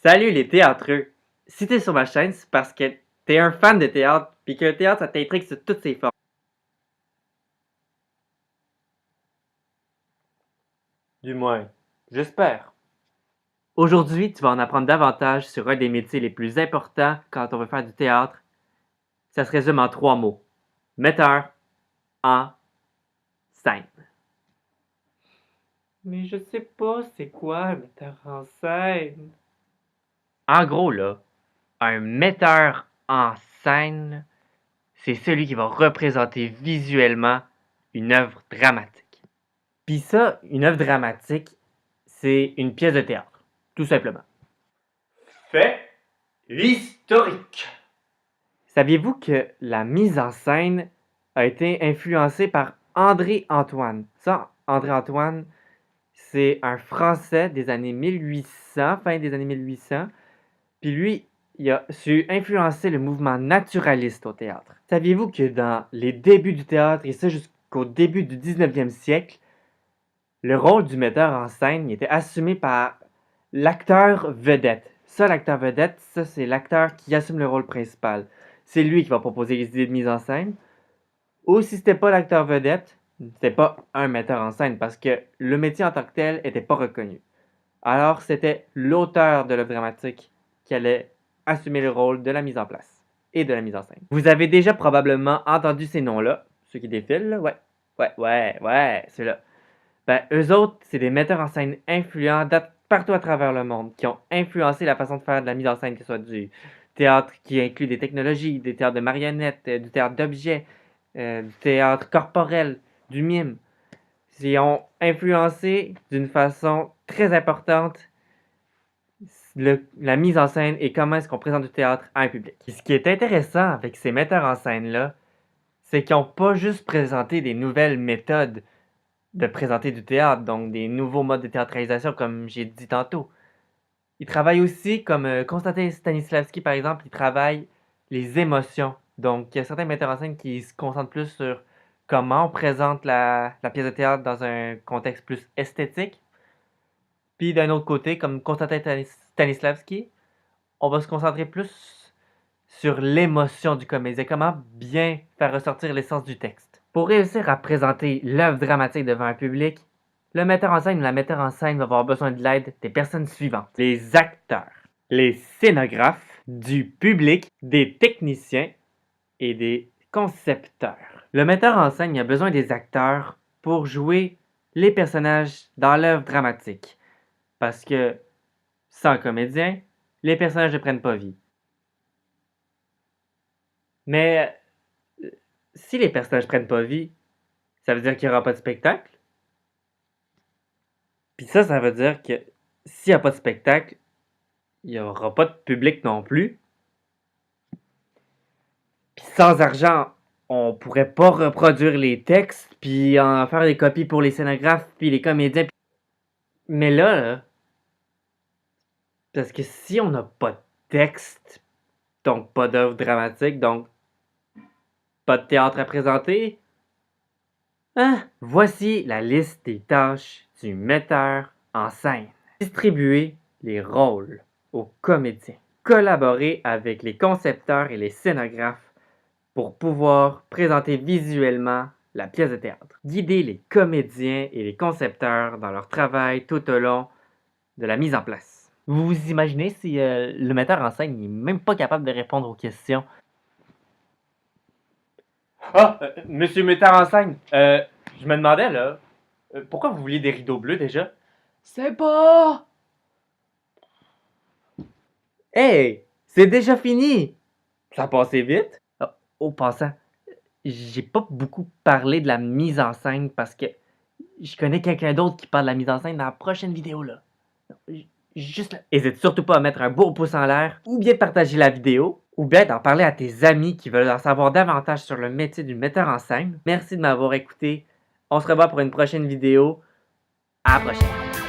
Salut les théâtreux! Si t'es sur ma chaîne, c'est parce que t'es un fan de théâtre, puis que le théâtre, ça t'intrigue sous toutes ses formes. Du moins, j'espère. Aujourd'hui, tu vas en apprendre davantage sur un des métiers les plus importants quand on veut faire du théâtre. Ça se résume en 3 mots. Metteur en scène. Mais je sais pas c'est quoi un metteur en scène. En gros, là, un metteur en scène, c'est celui qui va représenter visuellement une œuvre dramatique. Puis ça, une œuvre dramatique, c'est une pièce de théâtre, tout simplement. Fait historique. Saviez-vous que la mise en scène a été influencée par André Antoine? Ça, André Antoine, c'est un Français des années 1800, fin des années 1800. Puis lui, il a su influencer le mouvement naturaliste au théâtre. Saviez-vous que dans les débuts du théâtre, et ça jusqu'au début du 19e siècle, le rôle du metteur en scène était assumé par l'acteur vedette. Ça, l'acteur vedette, ça, c'est l'acteur qui assume le rôle principal. C'est lui qui va proposer les idées de mise en scène. Ou si c'était pas l'acteur vedette, c'était pas un metteur en scène parce que le métier en tant que tel était pas reconnu. Alors, c'était l'auteur de l'œuvre dramatique qui allait assumer le rôle de la mise en place et de la mise en scène. Vous avez déjà probablement entendu ces noms-là, ceux qui défilent, là, ouais, ceux-là. Ben, eux autres, c'est des metteurs en scène influents partout à travers le monde, qui ont influencé la façon de faire de la mise en scène, que ce soit du théâtre qui inclut des technologies, des théâtres de marionnettes, du théâtre d'objets, du théâtre corporel, du mime. Ils ont influencé d'une façon très importante la mise en scène et comment est-ce qu'on présente du théâtre à un public. Et ce qui est intéressant avec ces metteurs en scène-là, c'est qu'ils n'ont pas juste présenté des nouvelles méthodes de présenter du théâtre, donc des nouveaux modes de théâtralisation, comme j'ai dit tantôt. Ils travaillent aussi, comme Konstantin Stanislavski par exemple, ils travaillent les émotions. Donc, il y a certains metteurs en scène qui se concentrent plus sur comment on présente la pièce de théâtre dans un contexte plus esthétique. Puis d'un autre côté, comme Konstantin Stanislavski, on va se concentrer plus sur l'émotion du comédien, comment bien faire ressortir l'essence du texte. Pour réussir à présenter l'œuvre dramatique devant un public, le metteur en scène ou la metteur en scène va avoir besoin de l'aide des personnes suivantes. Les acteurs, les scénographes, du public, des techniciens et des concepteurs. Le metteur en scène a besoin des acteurs pour jouer les personnages dans l'œuvre dramatique. Parce que sans comédien, les personnages ne prennent pas vie. Mais si les personnages prennent pas vie, ça veut dire qu'il n'y aura pas de spectacle. Puis ça veut dire que s'il n'y a pas de spectacle, il n'y aura pas de public non plus. Puis sans argent, on pourrait pas reproduire les textes, puis en faire des copies pour les scénographes, puis les comédiens. Mais là, parce que si on n'a pas de texte, donc pas d'œuvre dramatique, donc pas de théâtre à présenter, voici la liste des tâches du metteur en scène. Distribuer les rôles aux comédiens. Collaborer avec les concepteurs et les scénographes pour pouvoir présenter visuellement la pièce de théâtre. Guider les comédiens et les concepteurs dans leur travail tout au long de la mise en place. Vous vous imaginez si le metteur en scène n'est même pas capable de répondre aux questions? Monsieur le metteur en scène, je me demandais là, pourquoi vous vouliez des rideaux bleus déjà? C'est pas... Hey, c'est déjà fini! Ça a passé vite? Au passant, j'ai pas beaucoup parlé de la mise en scène parce que je connais quelqu'un d'autre qui parle de la mise en scène dans la prochaine vidéo là. Juste là. N'hésite surtout pas à mettre un beau pouce en l'air, ou bien de partager la vidéo, ou bien d'en parler à tes amis qui veulent en savoir davantage sur le métier du metteur en scène. Merci de m'avoir écouté. On se revoit pour une prochaine vidéo. À la prochaine!